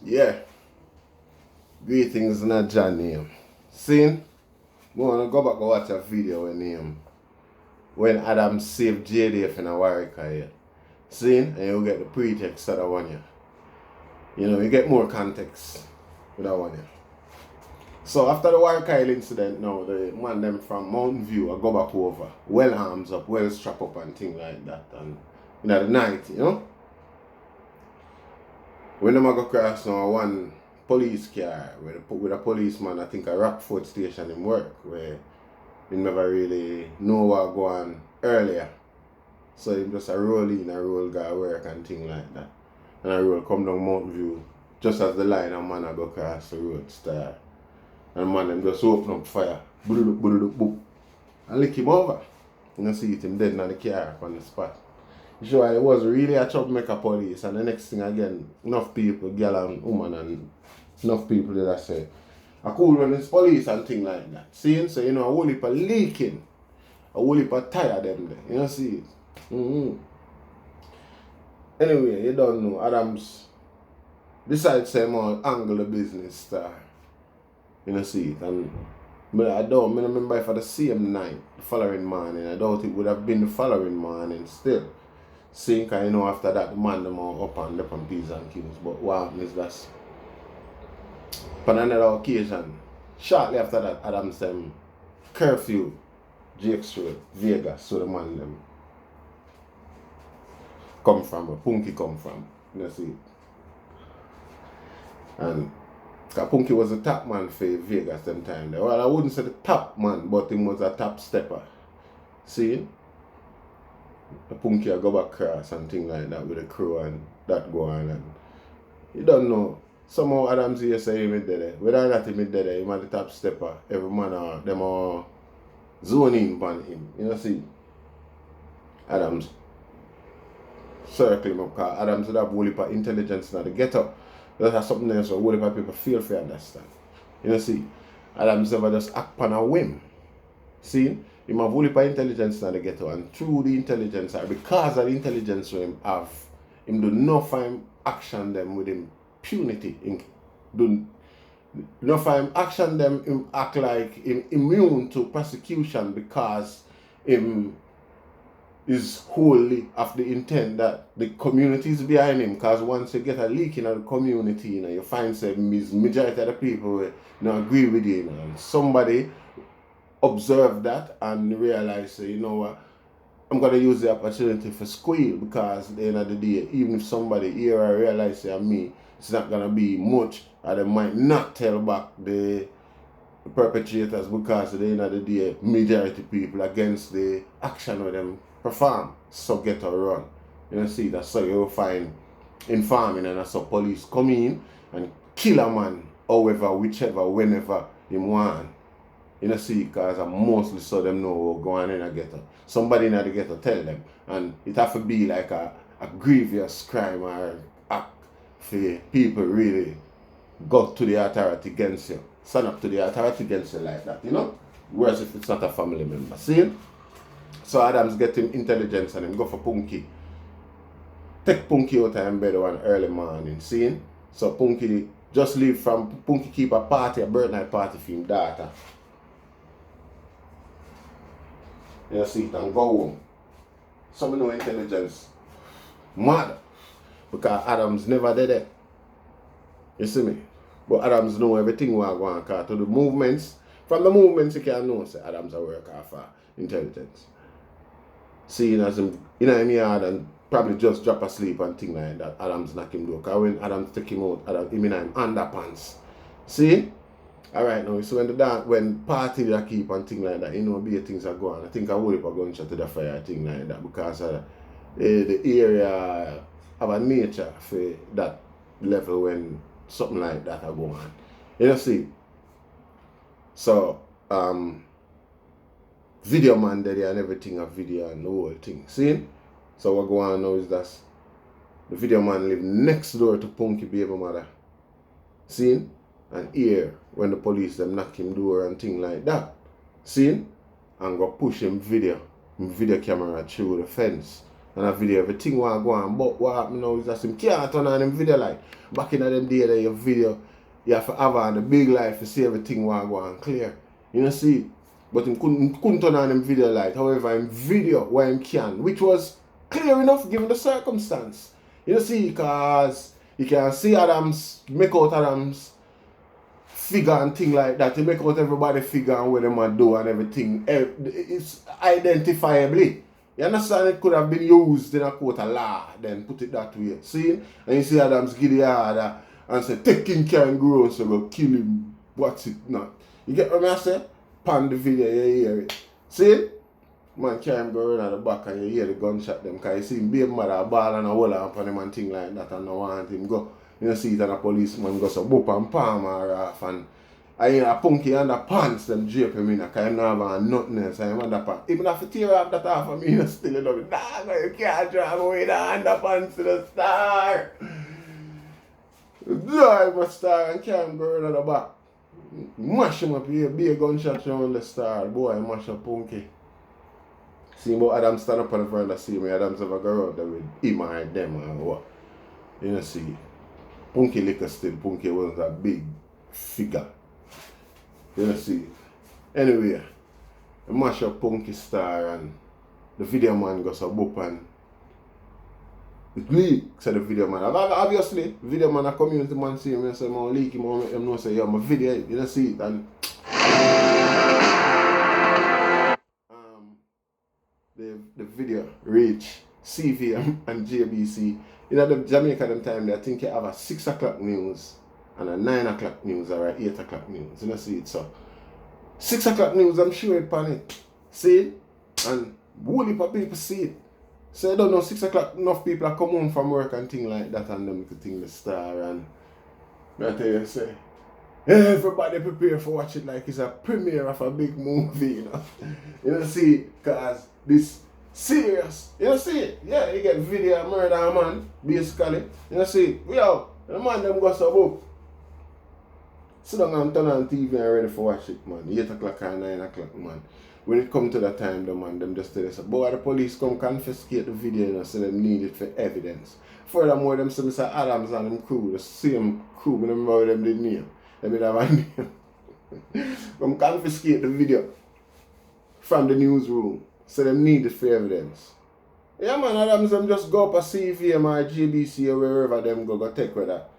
Yeah, greetings in a John name. See, we wanna go back and watch a video when Adam saved JDF in a Warwick here. See, and you get the pretext of that one here. You get more context with that one here. So after the Warwick incident now, the man them from Mountain View I go back over, well arms up, well strap up and things like that. And the night, when them go cross now one police car with a policeman, I think a Rockford station in work where he never really know what go on earlier. So he just a roll in, a roll go work and thing like that. And a roll come down Mountain View just as the line of man go cross the road start. And man them just open up fire, boop, and lick him over. See it him dead in the car on the spot. Sure, it was really a troublemaker police, and the next thing again, enough people, girl and woman, and enough people did I say, I could run this police and thing like that. See, so a whole heap of leaking, a whole heap of tire them there, see it. Anyway, you don't know, Adams decided to say more angle the business star. See it, and I don't remember if the same night, the following morning, I doubt it would have been the following morning still. Seeing, after that, the man them all up and left on P's and Q's. But what happened is that, on another occasion, shortly after that, Adams them curfew, Jake's Road, Vegas, so the man them come from, where Punky come from, see it. And Punky was the top man for Vegas them time there. Well, I wouldn't say the top man, but he was a top stepper. See? The Punky go back cross and things like that with the crew and that go on. And you don't know. Somehow Adams here say him there. Whether or not him there, him at the top stepper. Every man them all zoning on him. See? Adams circle him up because Adams would have whole heap of intelligence now to get up. That's something else where whole heap of people feel for understand. See? Adams never just act on a whim. See? Him have whole heap of intelligence now to get up, and through the intelligence, or because of the intelligence him have, him do not find action them with impunity. Him do not find action them, him act like him immune to prosecution because him is wholly of the intent that the community is behind him. Because once you get a leak in the community, you find some majority of the people agree with you, and somebody observe that and realize, what, I'm going to use the opportunity for squeal, because at the end of the day, even if somebody here I realize me, it's not going to be much, or they might not tell back the perpetrators, because at the end of the day, majority people against the action of them perform, so get a run. See, that's how you'll find in farming, and that's how police come in and kill a man, however, whichever, whenever he want. See, because I mostly saw them know what's going on in a ghetto. Somebody in the ghetto tell them. And it have to be like a grievous crime or act for people really go to the authority against you. Stand up to the authority against you like that, Whereas if it's not a family member. See? So Adams get him intelligence and him go for Punky. Take Punky out of bed one early morning. See? So Punky just leave from Punky keep a party, a birthday party for him daughter. See it and go home. Some no intelligence. Mad. Because Adams never did it. You see me? But Adams know everything what go on. Because to the movements, from the movements you can know, say Adams a work off for intelligence. Seeing as him in him yard and probably just drop asleep and thing like that, Adams knock him down. Because when Adams take him out, him in him underpants. See? Alright now, so when party that keep and thing like that, be things are going. I think I would have a gunshot to the fire, thing like that, because the area have a nature for that level when something like that are going on. See. So video man there and everything, a video and the whole thing. See? So what going on now is that the video man live next door to Punky baby mother. See? And here, when the police them knock him door and thing like that, see? And go push him video camera through the fence and a video, everything want go on. But what happen now is that him can't turn on them video light. Back in them day that your video, you have to have on the big light to see everything want go on clear. You know see? But him couldn't turn on them video light. However, him video where him can, which was clear enough given the circumstance. You know see, because you can see Adams, make out Adams figure and thing like that. You make out everybody figure and what them a do and everything. It's identifiably. You understand? It could have been used in a court of law, then put it that way. See? And you see Adams give the order and say, take King Kangaroo, so go kill him. What's it not? You get what I say? Pan the video, you hear it. See? Man can't go around at the back and you hear the gunshot them. Because you see him be a mother, a ball and a hole up on him and thing like that and no want him go. You know, see it and a policeman go so boop and palm or off and I a punky underpants them drape him in because him not have nothing else and him underpants. Even if you tear off that off of me, you still you love it. Nah, you can't drive away the underpants to the star. Drive a star and can't go around at the back. Mash him up here, be a gunshot around the star. Boy, mash up punky. See, but Adam stand up on the veranda, see me, Adam's ever go around there with him or them or what. You know, see. Punky liquor still, Punky was a big figure. You know, see. Anyway, I mash up Punky star and the video man goes a boop and it leaks, said the video man. Obviously, video man, a community man see me and say, I'm leak him, I make them know, say, yeah, my video, you know, see it. And the video reach CVM and JBC. You know, the Jamaica them time, I think you have a 6 o'clock news and a 9 o'clock news or a 8 o'clock news. You know, see it. So, 6 o'clock news, I'm sure it pan it. See it? And whole heap of people see it. So, I don't know, 6 o'clock, enough people are come home from work and things like that and them could think the star. And I tell you, say, everybody prepare for watch it like it's a premiere of a big movie, you know. You know, see it? Because this serious. You know see it? Yeah, you get video of murder man, basically. You know see it? Yo, the man them go so book. Sit down and turn on TV and ready for watch it, man. 8 o'clock or 9 o'clock, man. When it come to that time, the man them just tell us, boy, the police come confiscate the video, you know, so them need it for evidence. Furthermore, them say Mr. Adams and them crew, the same crew, I remember them the name. Them did have a name. Come confiscate the video from the newsroom. So them need it for evidence. Yeah man, Adams them just go up a CVM or GBC or wherever them go take with that.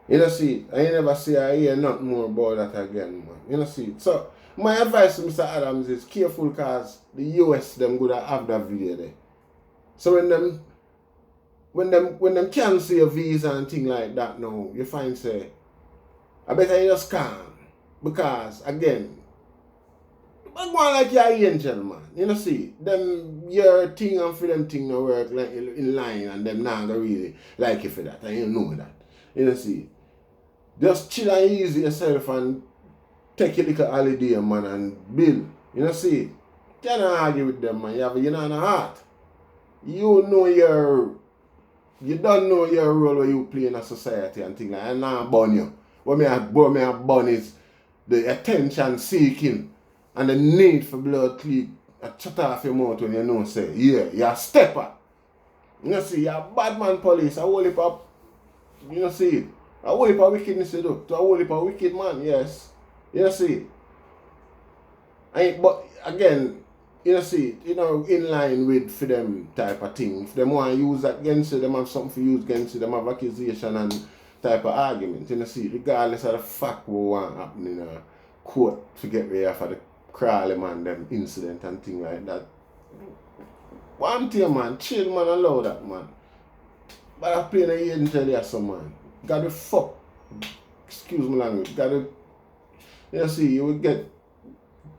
You know see, I never see I hear nothing more about that again, man. You know see. So my advice to Mr. Adams is careful because the US them gonna have that video there. So when them cancel your visa and thing like that now, you find say I better you just calm. Because again, but go on like you're an angel, man. You know, see, them, your thing and for them thing no work like in line and them not gonna really like you for that. And you know that. You know, see, just chill and easy yourself and take your little holiday, man, and build. You know, see, you can't argue with them, man. You know, in a heart. You don't know your role where you play in a society and things like that. And now burn you. What me burn is the attention seeking. And the need for blood clean, shut off your mouth when you know, say, yeah, you're a stepper. You know, see, you're a bad man police, a whole heap of, you know, see, a whole heap of wickedness you do, to a whole heap of wicked man, yes. You know, see. But again, you know, see, you know, in line with for them type of thing. If them want to use that against you, them have something to use against you, them have accusation and type of argument, you know, see, regardless of the fact what want happen in a court to get rid of the Crawley man, them incident and thing like that. One thing, man, chill, man, allow that, man. But I play the angel here, some man. Gotta fuck. Excuse my language. Gotta, you see, you will get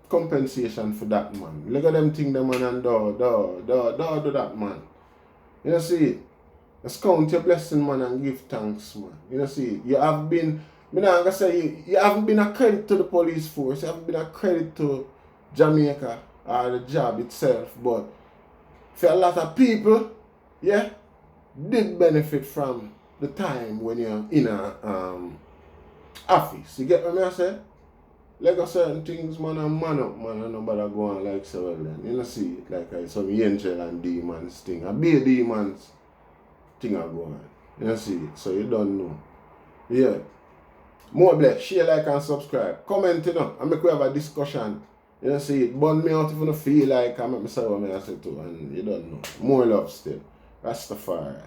compensation for that, man. Look at them thing, the man, and do that, man. You see, just count your blessing, man, and give thanks, man. You see, you have been. I'm not gonna say you haven't been a credit to the police force, you haven't been a credit to Jamaica or the job itself, but for a lot of people, yeah, did benefit from the time when you're in a office. You get what I say? Like a certain things, man, and man up, man, and nobody go on like so well then. You know see it like some angel and demons thing. A be a demons thing are go on. You know see it. So you don't know. Yeah. More bless, share, like and subscribe. Comment and make we have a discussion. You know see it. Burn me out if you don't feel like I make me say what I say too and you don't know. More love still. Rastafari.